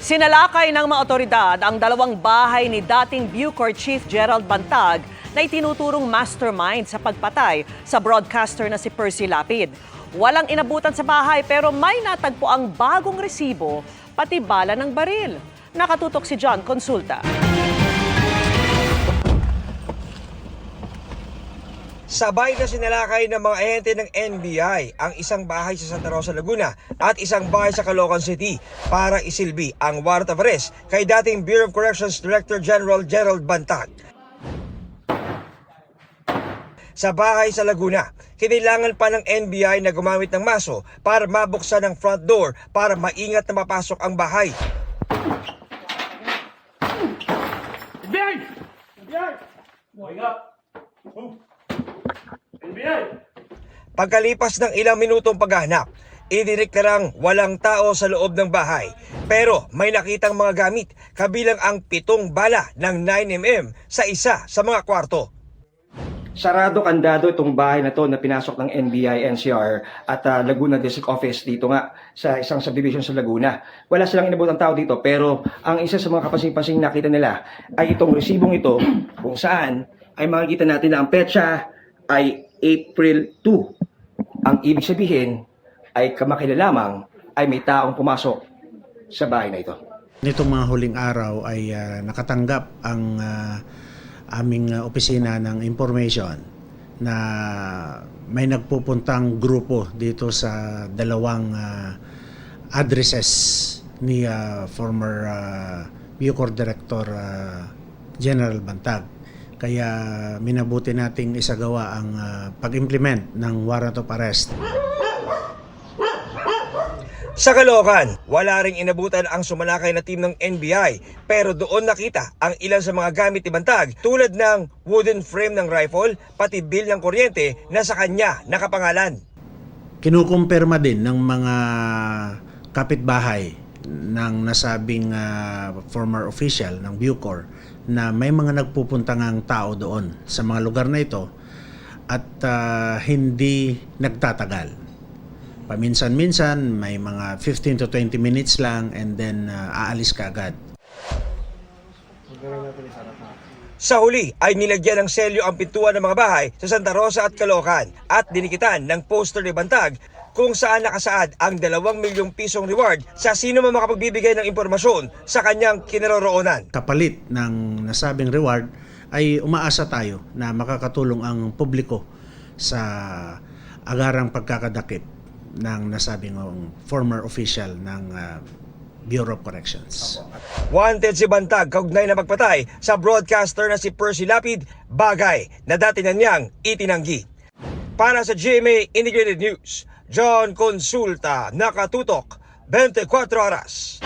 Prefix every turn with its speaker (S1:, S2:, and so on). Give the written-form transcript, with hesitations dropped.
S1: Sinalakay ng mga otoridad ang dalawang bahay ni dating Bucor Chief Gerald Bantag na itinuturong mastermind sa pagpatay sa broadcaster na si Percy Lapid. Walang inabutan sa bahay pero may natagpo ang bagong resibo, pati bala ng baril. Nakatutok si John Consulta.
S2: Sabay na sinalakay ng mga ahente ng NBI ang isang bahay sa Santa Rosa, Laguna at isang bahay sa Caloocan City para isilbi ang warrant of arrest kay dating Bureau of Corrections Director General Gerald Bantag. Sa bahay sa Laguna, kinailangan pa ng NBI na gumamit ng maso para mabuksan ang front door para maingat na mapasok ang bahay.
S3: NBI! NBI! Wake up! Move! NBI!
S2: Pagkalipas ng ilang minutong paghahanap, idineklarang walang tao sa loob ng bahay. Pero may nakitang mga gamit, kabilang ang 7 bala ng 9mm sa isa sa mga kwarto.
S4: Sarado kandado itong bahay na to na pinasok ng NBI NCR at Laguna District Office dito nga sa isang subdivision sa Laguna. Wala silang inabot tao dito pero ang isa sa mga kapansing-pansing nakita nila ay itong resibong ito kung saan ay makikita natin na ang petsa ay April 2. Ang ibig sabihin ay kamakailan lamang ay may taong pumasok sa bahay na ito.
S5: Nitong mga huling araw ay nakatanggap ang aming opisina ng information na may nagpupuntang grupo dito sa dalawang addresses ni former Bucor Director General Bantag. Kaya minabuti nating isagawa ang pag-implement ng warrant of arrest.
S2: Sa Caloocan, wala ring inabutan ang sumalakay na team ng NBI pero doon nakita ang ilan sa mga gamit ni Bantag tulad ng wooden frame ng rifle pati bill ng kuryente na sa kanya nakapangalan.
S5: Kinukumpirma din ng mga kapitbahay ng nasabing former official ng Bucor na may mga nagpupuntangang tao doon sa mga lugar na ito at hindi nagtatagal. Paminsan-minsan, may mga 15 to 20 minutes lang and then aalis ka agad.
S2: Sa huli ay nilagyan ng selyo ang pintuan ng mga bahay sa Santa Rosa at Caloocan at dinikitan ng poster ni Bantag kung saan nakasaad ang 2 milyong pisong reward sa sino man makapagbibigay ng impormasyon sa kanyang kinaroroonan.
S5: Kapalit ng nasabing reward ay umaasa tayo na makakatulong ang publiko sa agarang pagkakadakip ng nasabing former official ng Bureau of Corrections.
S2: Wanted si Bantag kaugnay na pagpatay sa broadcaster na si Percy Lapid, bagay na dati na niyang itinanggi. Para sa GMA Integrated News, John Consulta, nakatutok 24 oras.